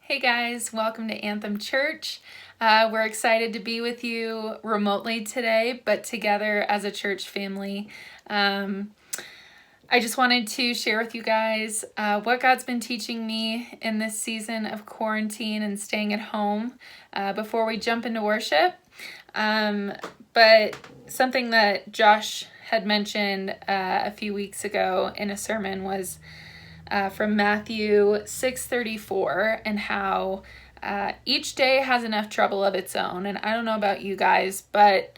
Hey guys, welcome to Anthem Church. We're excited to be with you remotely today, but together as a church family. I just wanted to share with you guys what God's been teaching me in this season of quarantine and staying at home before we jump into worship. But something that Josh had mentioned a few weeks ago in a sermon was from Matthew 6:34, and how each day has enough trouble of its own. And I don't know about you guys, but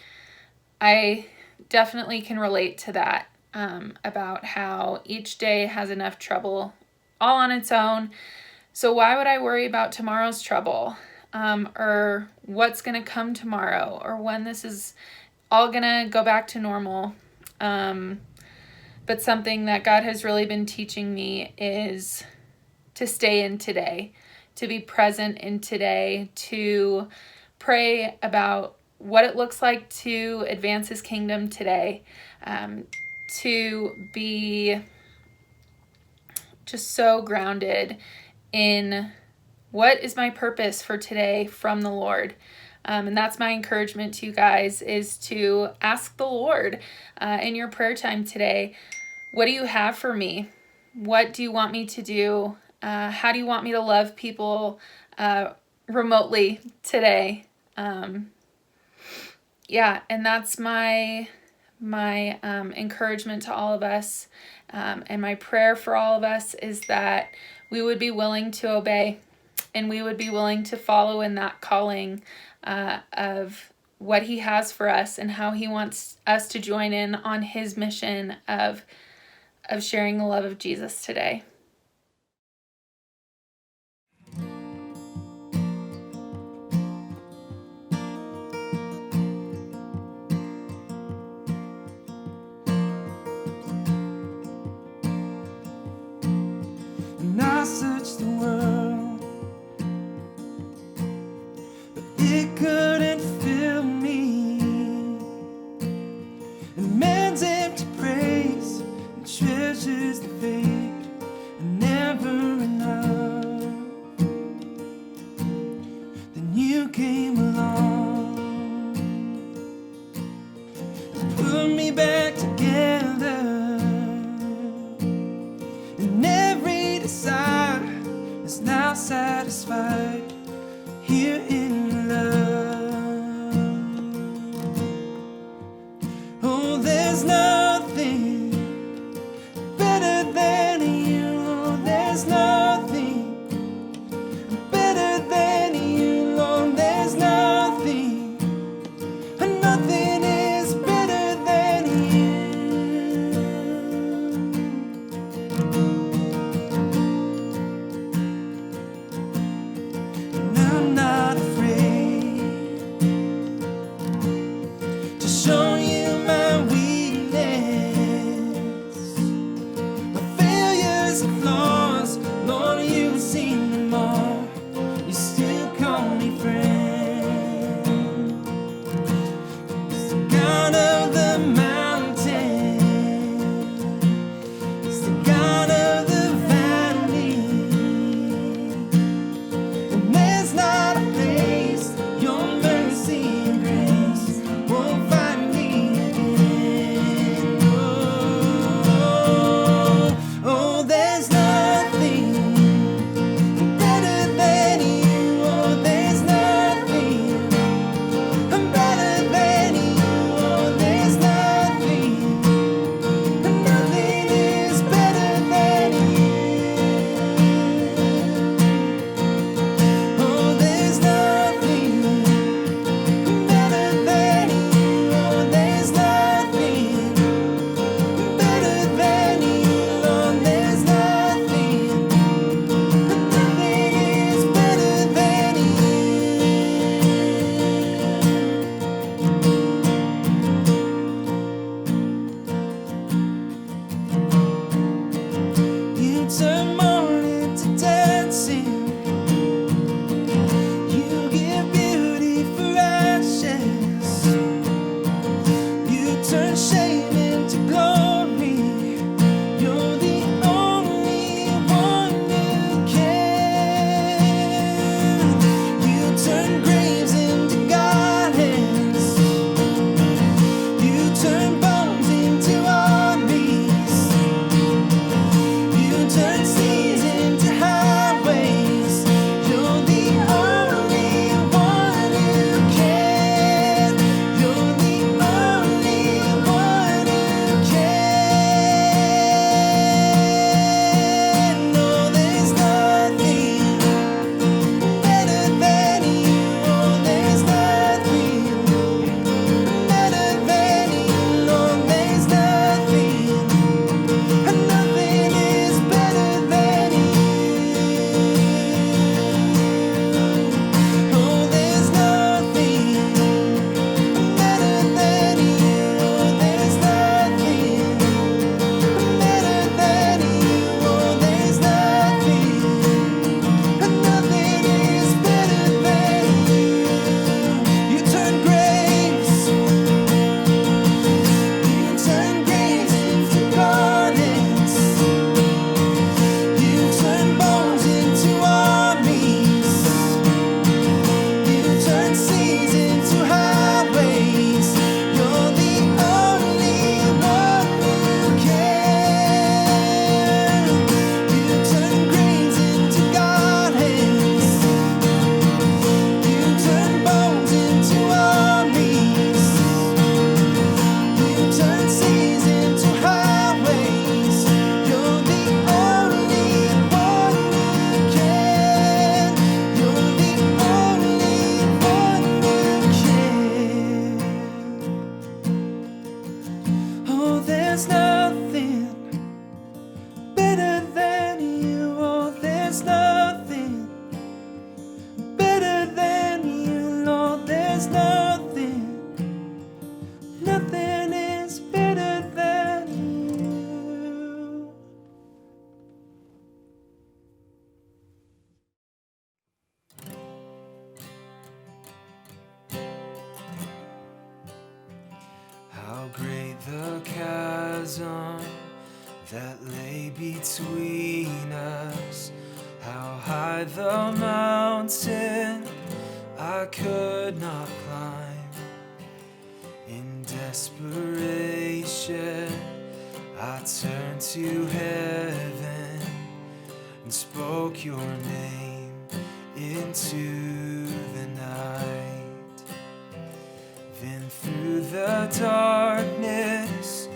I definitely can relate to that, about how each day has enough trouble all on its own. So why would I worry about tomorrow's trouble, or what's going to come tomorrow, or when this is all going to go back to normal? But something that God has really been teaching me is to stay in today, to be present in today, to pray about what it looks like to advance His kingdom today, to be just so grounded in what is my purpose for today from the Lord. And that's my encouragement to you guys, is to ask the Lord in your prayer time today, what do you have for me? What do you want me to do? How do you want me to love people remotely today? And that's my encouragement to all of us. And my prayer for all of us is that we would be willing to obey, and we would be willing to follow in that calling of what He has for us, and how He wants us to join in on His mission of sharing the love of Jesus today. And I searched the world, but it couldn't fill me. And man's empty praise and treasures that fade are never enough. Then you came along and put me back together. And every desire is now satisfied here in your love. Oh, there's nothing better than you. Oh, there's nothing better than you. Lord, there's nothing, nothing is better than you. between us. How high the mountain I could not climb. In desperation, I turned to heaven and spoke your name into the night. Then through the darkness,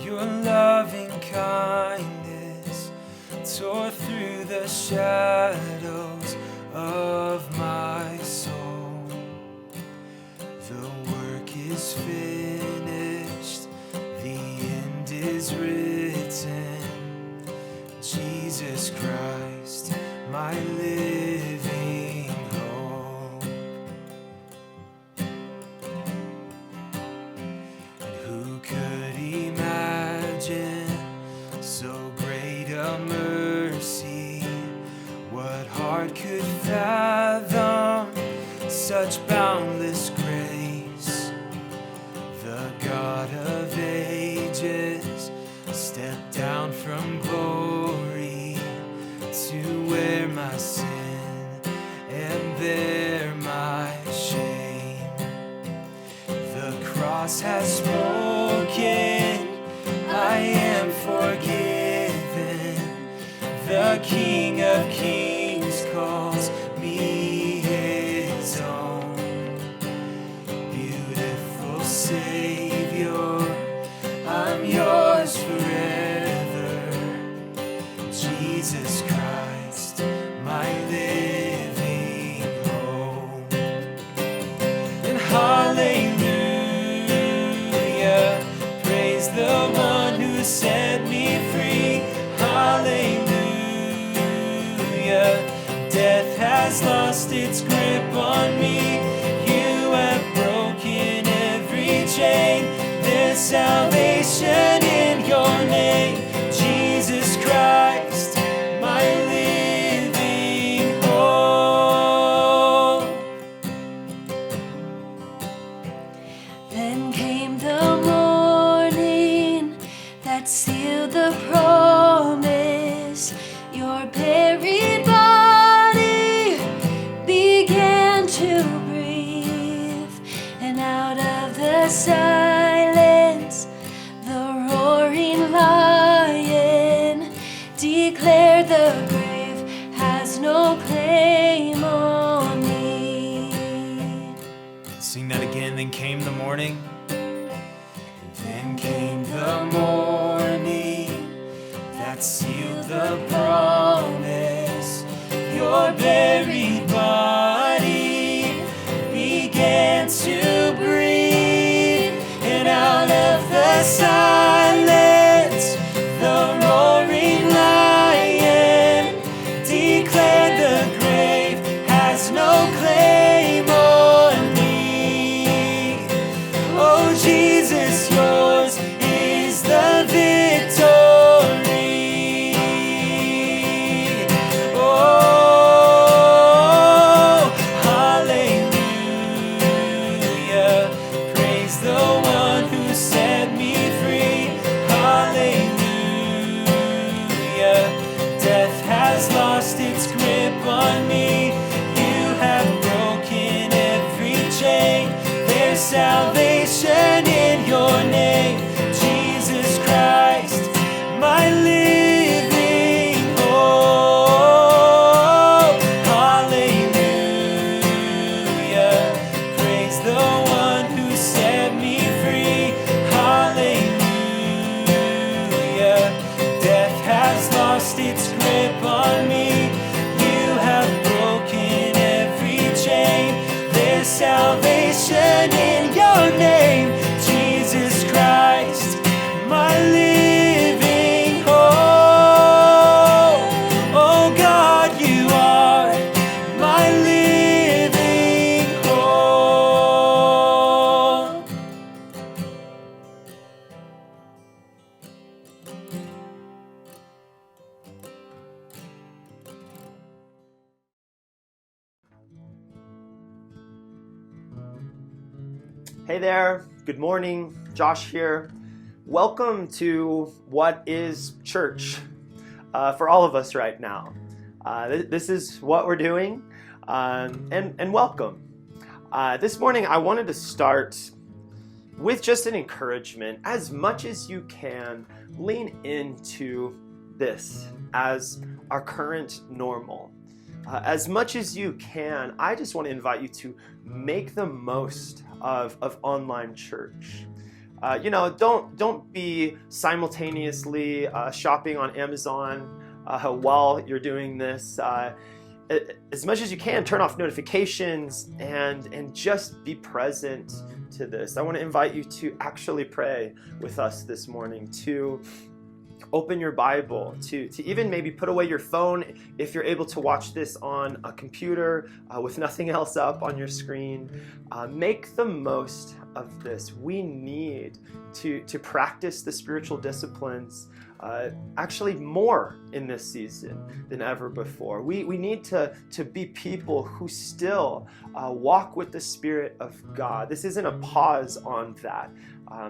your loving kindness tore through the shadows of my soul. The work is finished, the end is written. Jesus Christ, my living hope. And who could imagine so great a mercy? What heart could fathom such boundless grace? The God of ages stepped down from glory to wear my sin and bear my shame. The cross has spoken, I am forgiven. The King of Kings calls me his own. Beautiful Savior, I'm yours forever. Jesus Christ, my living hope. And hallelujah, praise the one who set me free. Hallelujah, death has lost its grip on me. You have broken every chain. There's salvation in your name, Jesus Christ, my living hope. Then came the morning that sealed the promise. Your buried body began to breathe, and out of the silence, the roaring lion declared the grave has no claim on me. Sing that again. Then came the morning. Then came the morning that sealed the promise. Your buried body began to breathe, and out of the silence, the roaring lion declared the grave has no claim on me. Oh Jesus, yours is the victory. Oh, hallelujah, praise the one who set me free. Hallelujah, death has lost its grip on me. You have broken every chain. There's salvation in your name, Jesus Christ, my living hope. Hallelujah, praise the one who set me free. Hallelujah, death has lost its grip on me. You have broken every chain. There's salvation in your name, Jesus Christ, my living hope. Oh God, you are my living hope. Hey there, good morning, Josh here. Welcome to What is Church? for all of us right now. This is what we're doing, and welcome. This morning I wanted to start with just an encouragement. As much as you can, lean into this as our current normal. As much as you can, I just want to invite you to make the most of online church. Don't be simultaneously shopping on Amazon while you're doing this. As much as you can, turn off notifications and just be present to this. I want to invite you to actually pray with us this morning, to open your Bible, to even maybe put away your phone if you're able to watch this on a computer with nothing else up on your screen. Make the most of this. We need to practice the spiritual disciplines actually more in this season than ever before. We need to be people who still walk with the Spirit of God. This isn't a pause on that.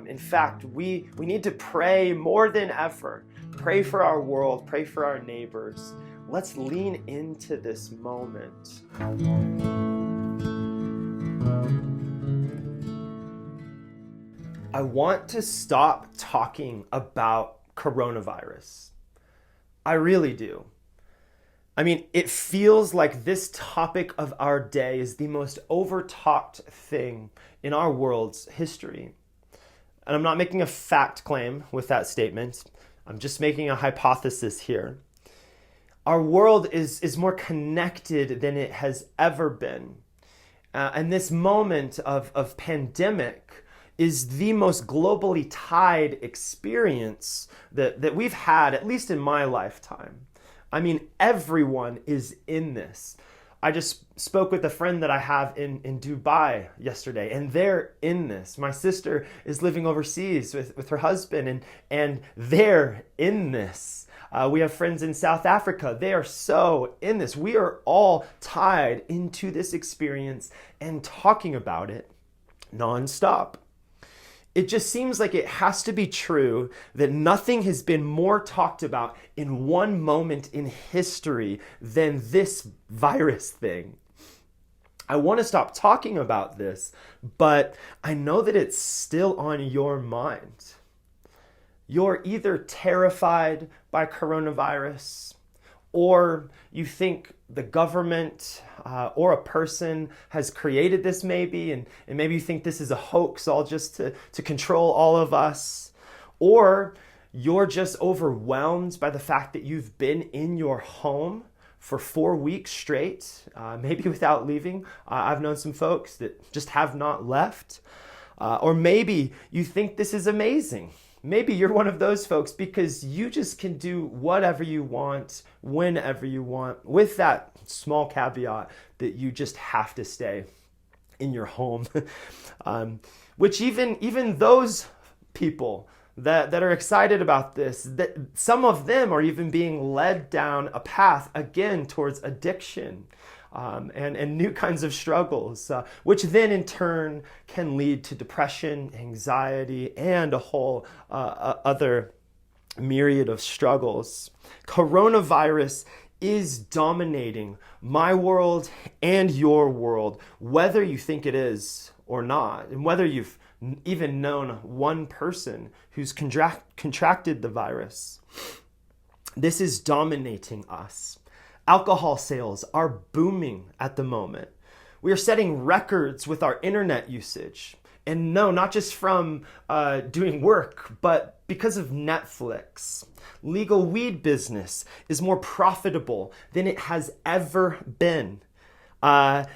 In fact, we need to pray more than ever. Pray for our world, pray for our neighbors. Let's lean into this moment. I want to stop talking about coronavirus. I really do. I mean, it feels like this topic of our day is the most over-talked thing in our world's history. And I'm not making a fact claim with that statement. I'm just making a hypothesis here. Our world is more connected than it has ever been. And this moment of pandemic is the most globally tied experience that we've had, at least in my lifetime. I mean, everyone is in this. I just spoke with a friend that I have in Dubai yesterday, and they're in this. My sister is living overseas with her husband, and they're in this. We have friends in South Africa. They are so in this. We are all tied into this experience and talking about it nonstop. It just seems like it has to be true that nothing has been more talked about in one moment in history than this virus thing. I want to stop talking about this, but I know that it's still on your mind. You're either terrified by coronavirus, or you think the government or a person has created this maybe, and maybe you think this is a hoax all just to control all of us. Or you're just overwhelmed by the fact that you've been in your home for 4 weeks straight, maybe without leaving. I've known some folks that just have not left. Or maybe you think this is amazing. Maybe you're one of those folks because you just can do whatever you want, whenever you want, with that small caveat that you just have to stay in your home. Which even those people that are excited about this, that some of them are even being led down a path again towards addiction. And new kinds of struggles, which then in turn can lead to depression, anxiety, and a whole other myriad of struggles. Coronavirus is dominating my world and your world, whether you think it is or not, and whether you've even known one person who's contracted the virus. This is dominating us. Alcohol sales are booming at the moment. We are setting records with our internet usage. And no, not just from doing work, but because of Netflix. Legal weed business is more profitable than it has ever been. I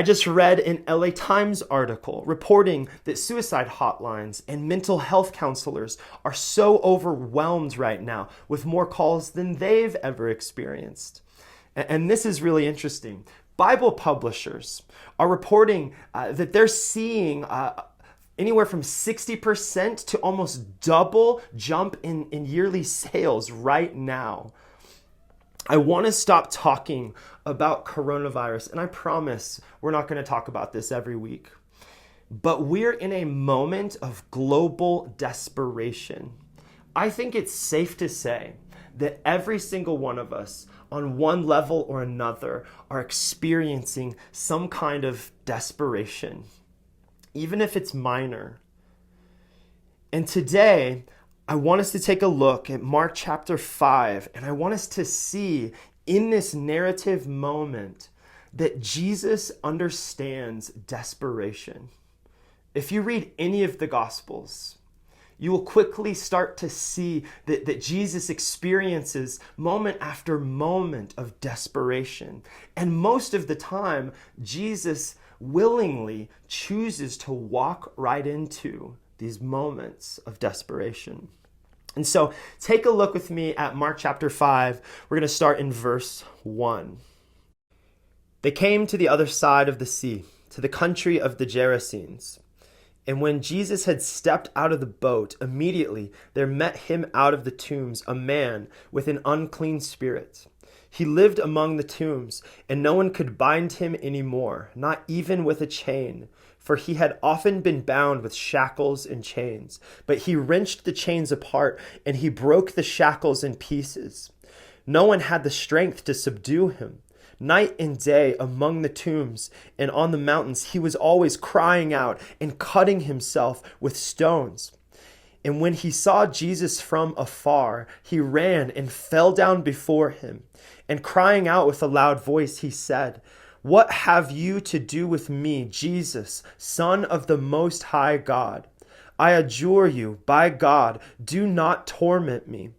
just read an LA Times article reporting that suicide hotlines and mental health counselors are so overwhelmed right now with more calls than they've ever experienced. And this is really interesting. Bible publishers are reporting that they're seeing anywhere from 60% to almost double jump in yearly sales right now. I want to stop talking about coronavirus, and I promise we're not going to talk about this every week. But we're in a moment of global desperation. I think it's safe to say that every single one of us, on one level or another, are experiencing some kind of desperation, even if it's minor. And today, I want us to take a look at Mark chapter 5, and I want us to see in this narrative moment that Jesus understands desperation. If you read any of the Gospels, you will quickly start to see that Jesus experiences moment after moment of desperation. And most of the time, Jesus willingly chooses to walk right into these moments of desperation. And so take a look with me at Mark chapter 5. We're going to start in verse 1. They came to the other side of the sea, to the country of the Gerasenes. And when Jesus had stepped out of the boat, immediately there met him out of the tombs a man with an unclean spirit. He lived among the tombs, and no one could bind him any more, not even with a chain, for he had often been bound with shackles and chains. But he wrenched the chains apart, and he broke the shackles in pieces. No one had the strength to subdue him. Night and day among the tombs and on the mountains, he was always crying out and cutting himself with stones. And when he saw Jesus from afar, he ran and fell down before him. And crying out with a loud voice, he said, "What have you to do with me, Jesus, Son of the Most High God? I adjure you, by God, do not torment me."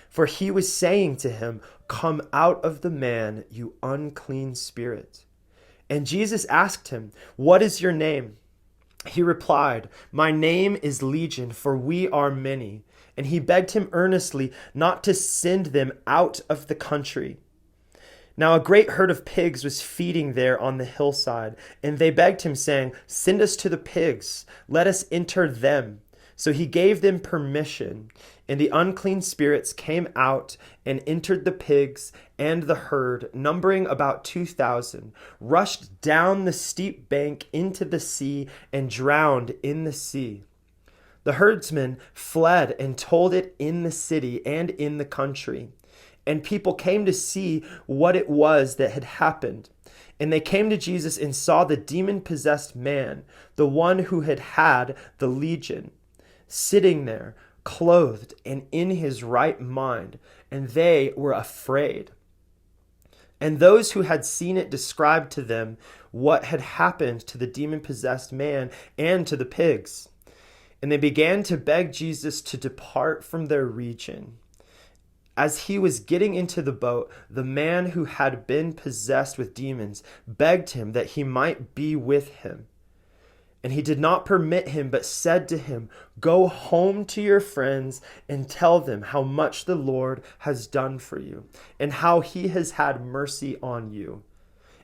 For he was saying to him, "Come out of the man, you unclean spirit." And Jesus asked him, "What is your name?" He replied, "My name is Legion, for we are many." And he begged him earnestly not to send them out of the country. Now a great herd of pigs was feeding there on the hillside, and they begged him, saying, "Send us to the pigs, let us enter them." So he gave them permission, and the unclean spirits came out and entered the pigs, and the herd, numbering about 2,000, rushed down the steep bank into the sea and drowned in the sea. The herdsmen fled and told it in the city and in the country. And people came to see what it was that had happened. And they came to Jesus and saw the demon-possessed man, the one who had had the legion, sitting there, clothed and in his right mind, and they were afraid. And those who had seen it described to them what had happened to the demon-possessed man and to the pigs. And they began to beg Jesus to depart from their region. As he was getting into the boat, the man who had been possessed with demons begged him that he might be with him. And he did not permit him, but said to him, "Go home to your friends and tell them how much the Lord has done for you, and how he has had mercy on you."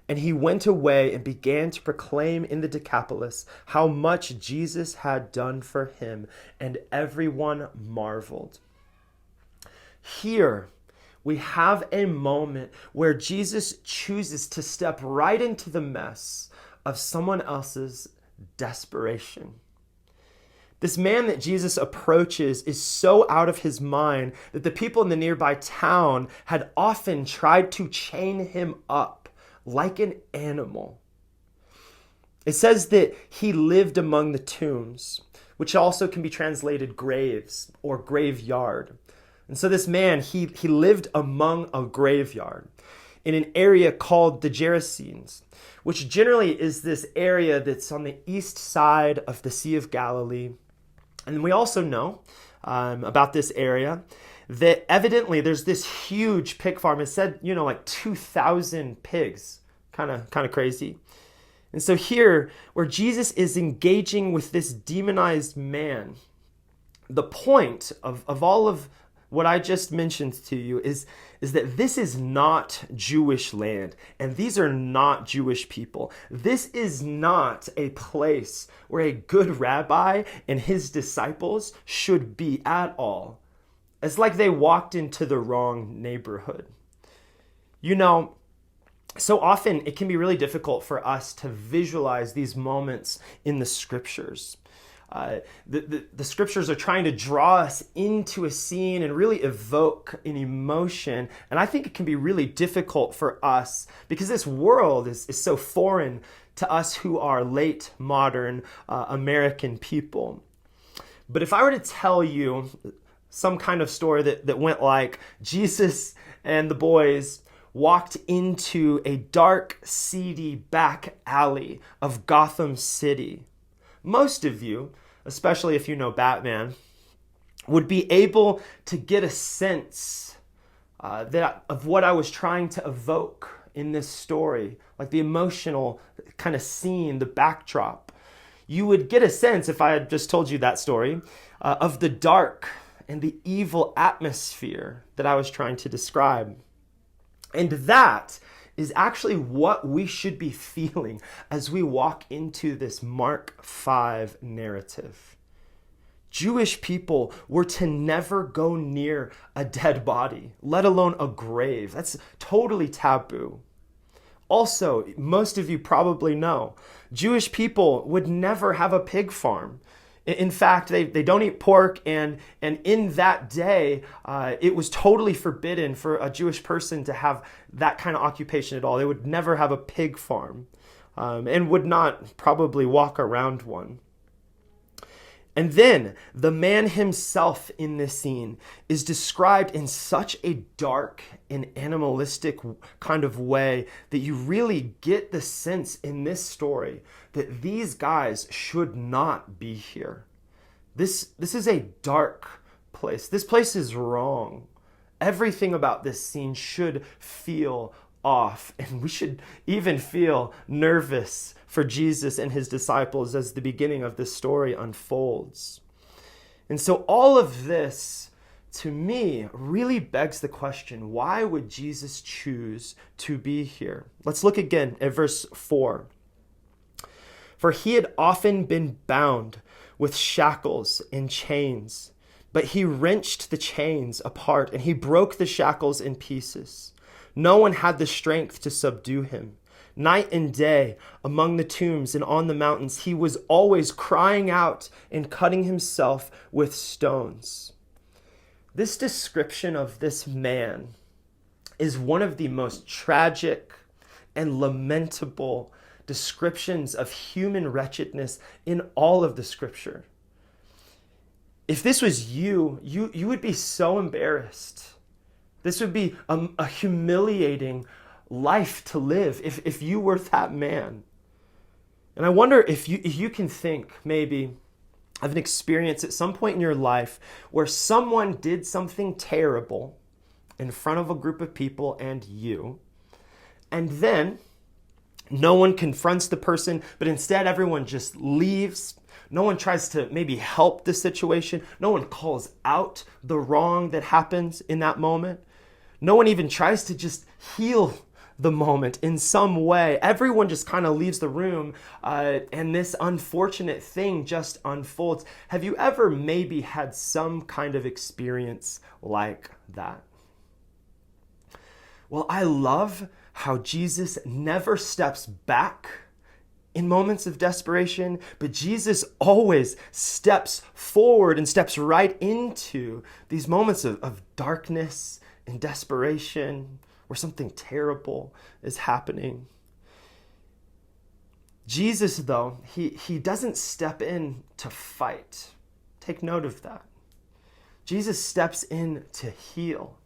And he went away and began to proclaim in the Decapolis how much Jesus had done for him, and everyone marveled. Here we have a moment where Jesus chooses to step right into the mess of someone else's desperation. This man that Jesus approaches is so out of his mind that the people in the nearby town had often tried to chain him up like an animal. It says that he lived among the tombs, which also can be translated graves or graveyard. And so this man, he lived among a graveyard in an area called the Gerasenes, which generally is this area that's on the east side of the Sea of Galilee. And we also know about this area that evidently there's this huge pig farm. It said, like 2,000 pigs, kind of crazy. And so here, where Jesus is engaging with this demonized man, the point of all of what I just mentioned to you is that this is not Jewish land, and these are not Jewish people. This is not a place where a good rabbi and his disciples should be at all. It's like they walked into the wrong neighborhood. So often it can be really difficult for us to visualize these moments in the scriptures. The scriptures are trying to draw us into a scene and really evoke an emotion. And I think it can be really difficult for us because this world is so foreign to us who are late modern American people. But if I were to tell you some kind of story that went like Jesus and the boys walked into a dark, seedy back alley of Gotham City, most of you, especially if you know Batman, would be able to get a sense of what I was trying to evoke in this story, like the emotional kind of scene, the backdrop. You would get a sense, if I had just told you that story, of the dark and the evil atmosphere that I was trying to describe. And that is actually what we should be feeling as we walk into this Mark 5 narrative. Jewish people were to never go near a dead body, let alone a grave. That's totally taboo. Also, most of you probably know, Jewish people would never have a pig farm. In fact, they don't eat pork, and in that day, it was totally forbidden for a Jewish person to have that kind of occupation at all. They would never have a pig farm, and would not probably walk around one. And then the man himself in this scene is described in such a dark and animalistic kind of way that you really get the sense in this story that these guys should not be here. This is a dark place. This place is wrong. Everything about this scene should feel off, and we should even feel nervous for Jesus and his disciples as the beginning of this story unfolds. And so all of this, to me, really begs the question, why would Jesus choose to be here? Let's look again at verse 4. For he had often been bound with shackles and chains, but he wrenched the chains apart and he broke the shackles in pieces. No one had the strength to subdue him. Night and day, among the tombs and on the mountains, he was always crying out and cutting himself with stones. This description of this man is one of the most tragic and lamentable descriptions of human wretchedness in all of the scripture. If this was you would be so embarrassed. This would be a humiliating life to live if you were that man. And I wonder if you can think maybe of an experience at some point in your life where someone did something terrible in front of a group of people and you, and then no one confronts the person, but instead everyone just leaves. No one tries to maybe help the situation. No one calls out the wrong that happens in that moment. No one even tries to just heal the moment in some way. Everyone just kind of leaves the room, and this unfortunate thing just unfolds. Have you ever maybe had some kind of experience like that? Well, I love how Jesus never steps back in moments of desperation, but Jesus always steps forward and steps right into these moments of darkness and desperation where something terrible is happening. Jesus, though, he doesn't step in to fight. Take note of that. Jesus steps in to heal.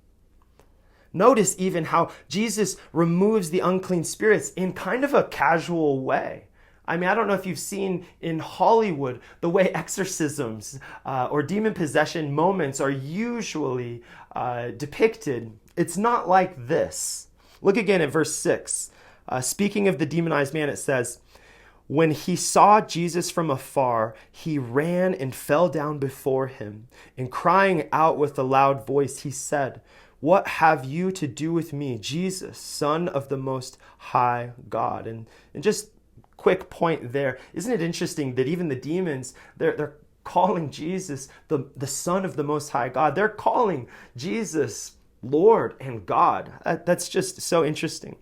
Notice even how Jesus removes the unclean spirits in kind of a casual way. I mean, I don't know if you've seen in Hollywood the way exorcisms or demon possession moments are usually depicted. It's not like this. Look again at verse 6. Speaking of the demonized man, it says, when he saw Jesus from afar, he ran and fell down before him. And crying out with a loud voice, he said, what have you to do with me, Jesus, Son of the Most High God? And just quick point there. Isn't it interesting that even the demons, they're calling Jesus the Son of the Most High God. They're calling Jesus Lord and God. That's just so interesting.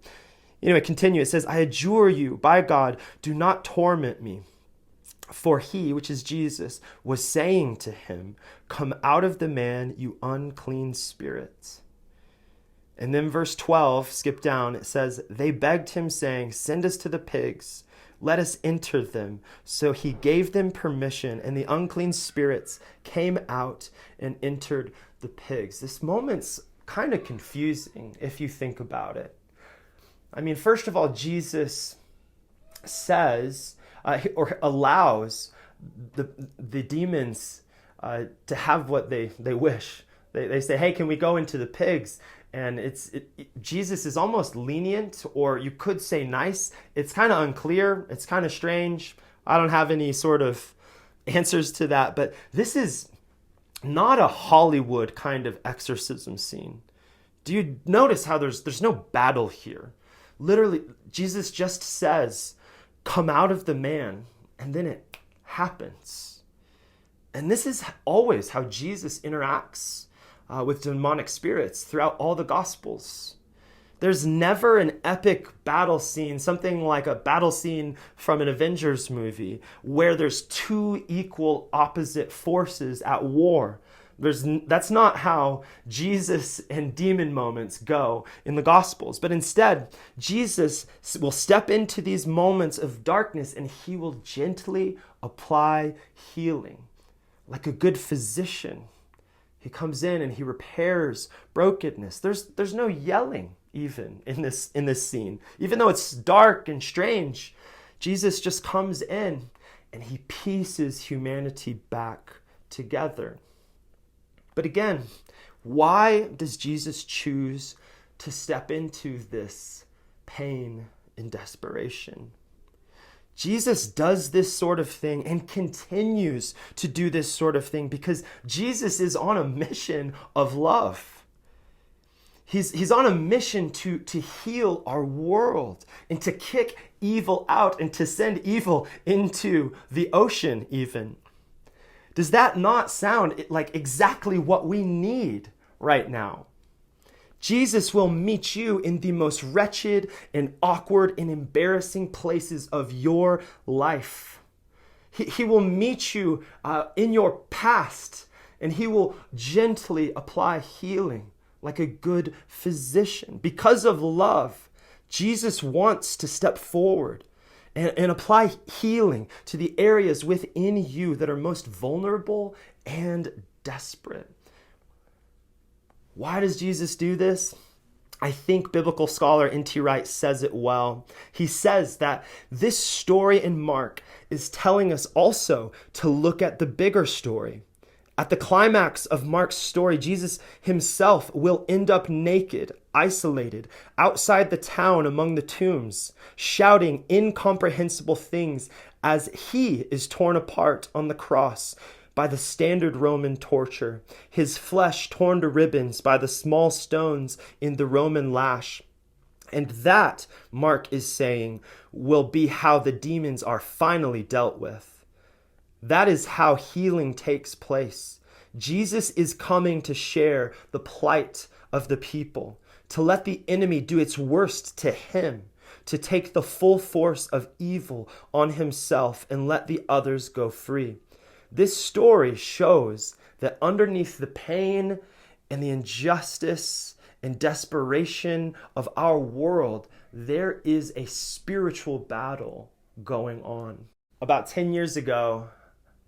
Anyway, continue. It says, I adjure you, by God, do not torment me. For he, which is Jesus, was saying to him, "Come out of the man, you unclean spirit." And then verse 12, skip down, it says, "They begged him, saying, 'Send us to the pigs. Let us enter them.' So he gave them permission, and the unclean spirits came out and entered the pigs." This moment's kind of confusing if you think about it. I mean, first of all, Jesus says or allows the demons to have what they wish. They say, "Hey, can we go into the pigs?" And Jesus is almost lenient, or you could say nice. It's kind of unclear. It's kind of strange. I don't have any sort of answers to that. But this is not a Hollywood kind of exorcism scene. Do you notice how there's no battle here? Literally, Jesus just says, "Come out of the man," and then it happens. And this is always how Jesus interacts with demonic spirits throughout all the Gospels. There's never an epic battle scene, something like a battle scene from an Avengers movie, where there's two equal opposite forces at war. That's not how Jesus and demon moments go in the Gospels. But instead, Jesus will step into these moments of darkness and he will gently apply healing. Like a good physician, he comes in and he repairs brokenness. There's no yelling even in this scene. Even though it's dark and strange, Jesus just comes in and he pieces humanity back together. But again, why does Jesus choose to step into this pain and desperation? Jesus does this sort of thing and continues to do this sort of thing because Jesus is on a mission of love. He's on a mission to heal our world and to kick evil out and to send evil into the ocean even. Does that not sound like exactly what we need right now? Jesus will meet you in the most wretched and awkward and embarrassing places of your life. He will meet you in your past, and he will gently apply healing like a good physician. Because of love, Jesus wants to step forward and apply healing to the areas within you that are most vulnerable and desperate. Why does Jesus do this? I think biblical scholar N.T. Wright says it well. He says that this story in Mark is telling us also to look at the bigger story. At the climax of Mark's story, Jesus himself will end up naked, isolated, outside the town among the tombs, shouting incomprehensible things as he is torn apart on the cross by the standard Roman torture, his flesh torn to ribbons by the small stones in the Roman lash. And that, Mark is saying, will be how the demons are finally dealt with. That is how healing takes place. Jesus is coming to share the plight of the people, to let the enemy do its worst to him, to take the full force of evil on himself and let the others go free. This story shows that underneath the pain and the injustice and desperation of our world, there is a spiritual battle going on. About 10 years ago,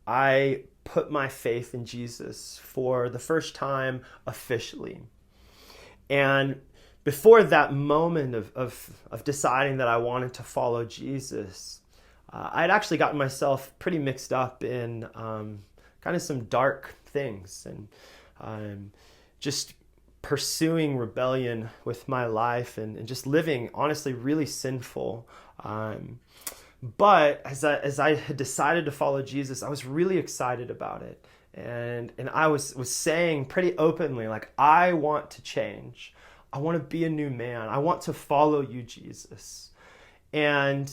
I put my faith in Jesus for the first time officially. And before that moment of deciding that I wanted to follow Jesus, I'd actually gotten myself pretty mixed up in kind of some dark things and just pursuing rebellion with my life and just living honestly really sinful. But as I had decided to follow Jesus, I was really excited about it. And I was saying pretty openly, like, I want to change. I want to be a new man. I want to follow you, Jesus. And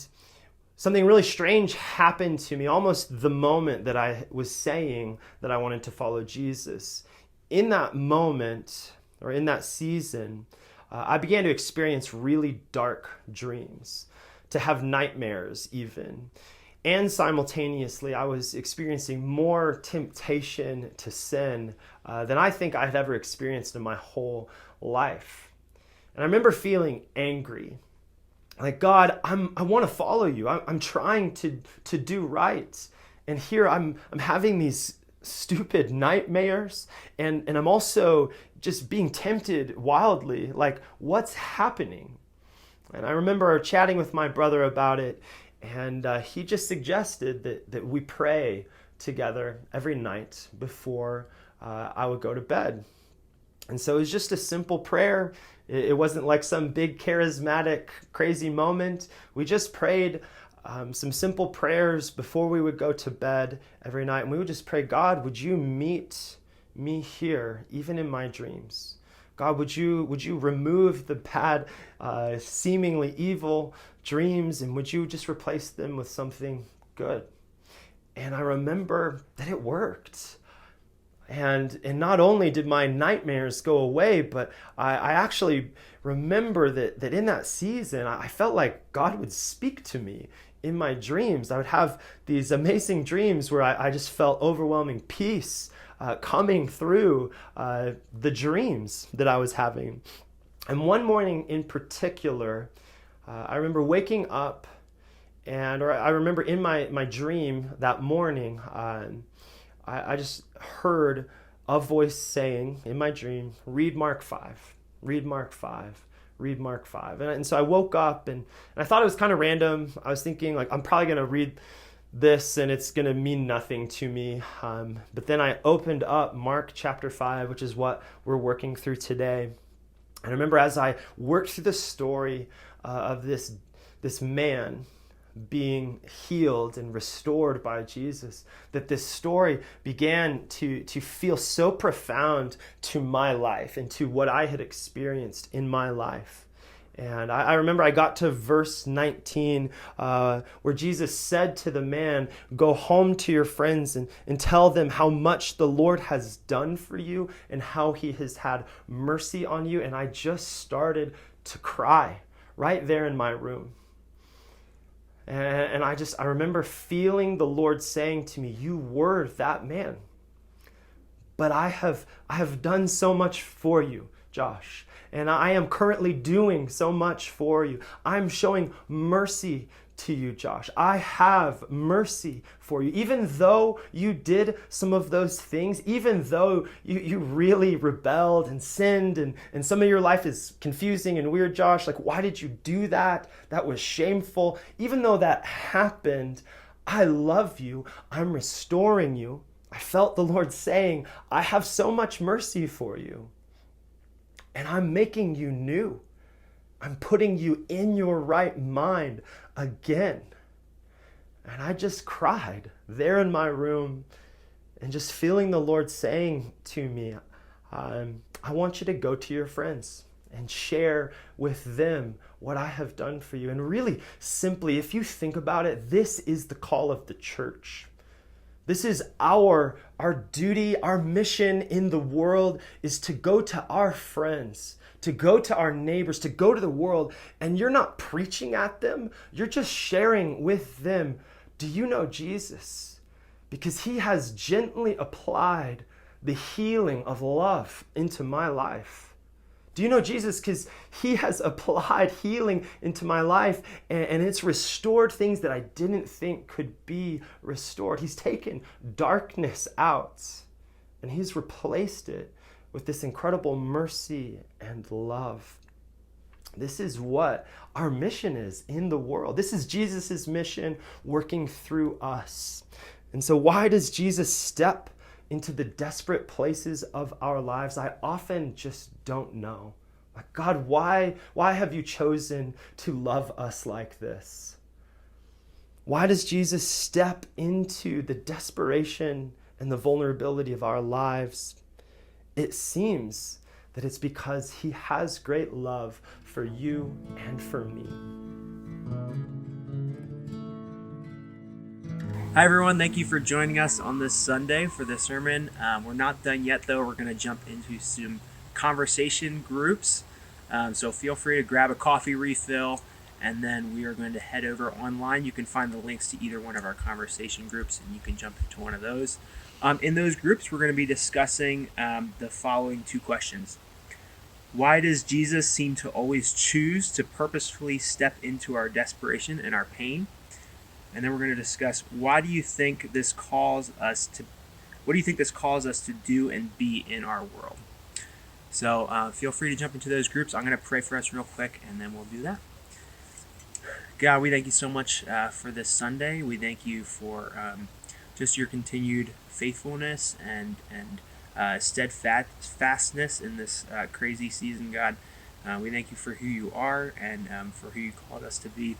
something really strange happened to me almost the moment that I was saying that I wanted to follow Jesus. In that moment, or in that season, I began to experience really dark dreams, to have nightmares even. And simultaneously, I was experiencing more temptation to sin than I think I'd ever experienced in my whole life. And I remember feeling angry. Like, God, I want to follow you. I'm trying to do right. And here I'm having these stupid nightmares, and I'm also just being tempted wildly. Like, what's happening? And I remember chatting with my brother about it, and he just suggested that we pray together every night before I would go to bed. And so it was just a simple prayer. It wasn't like some big charismatic, crazy moment. We just prayed some simple prayers before we would go to bed every night. And we would just pray, God, would you meet me here, even in my dreams? God, would you remove the bad, seemingly evil dreams, and would you just replace them with something good? And I remember that it worked. And not only did my nightmares go away, but I actually remember that in that season, I felt like God would speak to me in my dreams. I would have these amazing dreams where I just felt overwhelming peace coming through the dreams that I was having. And one morning in particular, I remember waking up, or I remember in my dream that morning, I just heard a voice saying in my dream, read Mark 5, read Mark 5, read Mark 5. And so I woke up, and I thought it was kind of random. I was thinking, like, I'm probably going to read this and it's going to mean nothing to me. But then I opened up Mark chapter 5, which is what we're working through today. And I remember as I worked through the story of this man being healed and restored by Jesus, that this story began to feel so profound to my life and to what I had experienced in my life. And I remember I got to verse 19 where Jesus said to the man, go home to your friends and tell them how much the Lord has done for you and how he has had mercy on you. And I just started to cry right there in my room. And I remember feeling the Lord saying to me, you were that man, but I have done so much for you, Josh, and I am currently doing so much for you. I'm showing mercy to you, Josh. I have mercy for you. Even though you did some of those things, even though you really rebelled and sinned, and some of your life is confusing and weird, Josh, like, why did you do that? That was shameful. Even though that happened, I love you. I'm restoring you. I felt the Lord saying, I have so much mercy for you, and I'm making you new. I'm putting you in your right mind again. And I just cried there in my room and just feeling the Lord saying to me, I want you to go to your friends and share with them what I have done for you. And really simply, if you think about it, this is the call of the church. This is our duty, our mission in the world is to go to our friends, to go to our neighbors, to go to the world, and you're not preaching at them, you're just sharing with them. Do you know Jesus? Because he has gently applied the healing of love into my life. Do you know Jesus? Because he has applied healing into my life, and it's restored things that I didn't think could be restored. He's taken darkness out, and he's replaced it with this incredible mercy and love. This is what our mission is in the world. This is Jesus's mission working through us. And so why does Jesus step into the desperate places of our lives? I often just don't know. Like, God, why have you chosen to love us like this? Why does Jesus step into the desperation and the vulnerability of our lives? It seems that it's because he has great love for you and for me. Hi everyone, thank you for joining us on this Sunday for the sermon. We're not done yet though. We're going to jump into some conversation groups. So feel free to grab a coffee refill And then we are going to head over online. You can find the links to either one of our conversation groups, and you can jump into one of those. In those groups, we're going to be discussing the following 2 questions. Why does Jesus seem to always choose to purposefully step into our desperation and our pain? And then we're going to discuss what do you think this calls us to do and be in our world? So feel free to jump into those groups. I'm going to pray for us real quick, and then we'll do that. God, we thank you so much for this Sunday. We thank you for just your continued faithfulness and steadfastness in this crazy season, God. We thank you for who you are and for who you called us to be.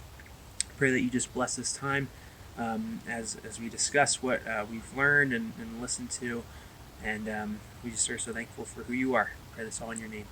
Pray that you just bless this time as we discuss what we've learned and listened to. And we just are so thankful for who you are. Pray this all in your name.